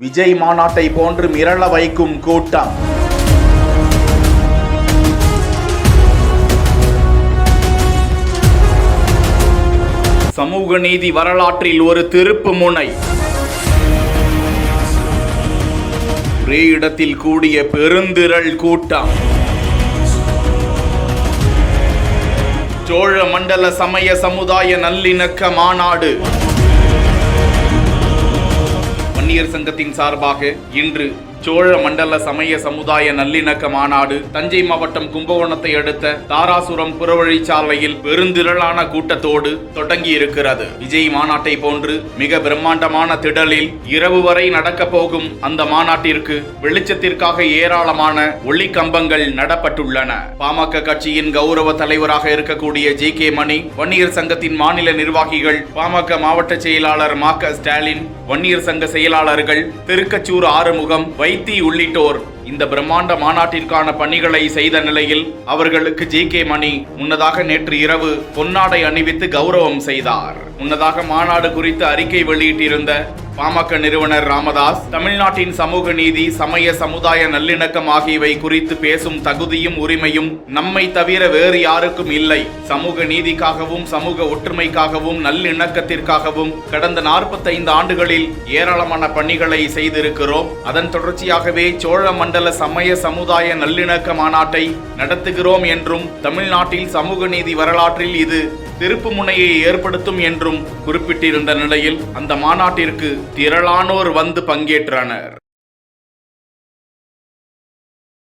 விஜய் மாநாட்டை போன்று மிரள வைக்கும் கூட்டம். சமூக நீதி வரலாற்றில் ஒரு திருப்பு முனை. ஒரே இடத்தில் கூடிய பெருந்திரள் கூட்டம். சோழ மண்டல சமய சமுதாய நல்லிணக்க மாநாடு. வன்னியர் சங்கத்தின் சார்பாக இன்று சோழ மண்டல சமய சமுதாய நல்லிணக்க மாநாடு தஞ்சை மாவட்டம் கும்பகோணத்தை அடுத்த தாராசுரம் புறவழிச்சாலையில் பெருந்திரளான கூட்டத்தோடு தொடங்கி இருக்கிறது. விஜய் மாநாட்டை போன்று மிக பிரம்மாண்டமான திடலில் இரவு வரை நடக்க போகும் அந்த மாநாட்டிற்கு வெளிச்சத்திற்காக ஏராளமான ஒளிக்கம்பங்கள் நடப்பட்டுள்ளன. பாமக கட்சியின் கௌரவ தலைவராக இருக்கக்கூடிய ஜி.கே. மணி, வன்னியர் சங்கத்தின் மாநில நிர்வாகிகள், பாமக மாவட்ட செயலாளர் மா.க. ஸ்டாலின், வன்னியர் சங்க செயலாளர்கள் திருக்கச்சூர் ஆறுமுகம், வைத்தி உள்ளிட்டோர் இந்த பிரம்மாண்ட மாநாட்டிற்கான பணிகளை செய்த நிலையில் அவர்களுக்கு ஜி.கே. மணி முன்னதாக நேற்று இரவு பொன்னாடை அணிவித்து கௌரவம் செய்தார். முன்னதாக மாநாடு குறித்து அறிக்கை வெளியிட்டிருந்த பாமக நிறுவனர் ராமதாஸ், தமிழ்நாட்டின் சமூக நீதி, சமய சமுதாய நல்லிணக்கம் ஆகியவை குறித்து பேசும் தகுதியும் உரிமையும் நம்மை தவிர வேறு யாருக்கும் இல்லை. சமூக நீதிக்காகவும் சமூக ஒற்றுமைக்காகவும் நல்லிணக்கத்திற்காகவும் கடந்த 45 ஆண்டுகளில் ஏராளமான பணிகளை செய்திருக்கிறோம். அதன் தொடர்ச்சியாகவே சோழ மண்டல சமய சமுதாய நல்லிணக்க மாநாட்டை நடத்துகிறோம் என்றும், தமிழ்நாட்டில் சமூக நீதி வரலாற்றில் இது திருப்பு முனையை ஏற்படுத்தும் என்றும் குறிப்பிட்டிருந்த நிலையில் அந்த மாநாட்டிற்கு திரளானோர் வந்து பங்கேற்றனர்.